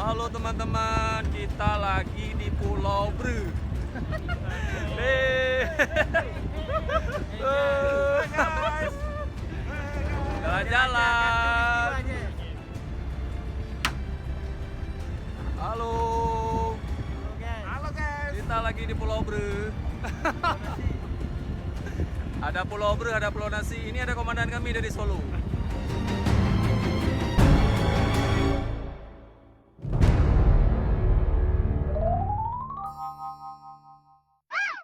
Halo teman-teman, kita lagi di Pulau Bru. Guys, Jalan-jalan. Halo, halo guys. kita lagi di Pulau Bru. Ada Pulau Bru, ada Pulau Nasi. Ini ada komandan kami dari Solo.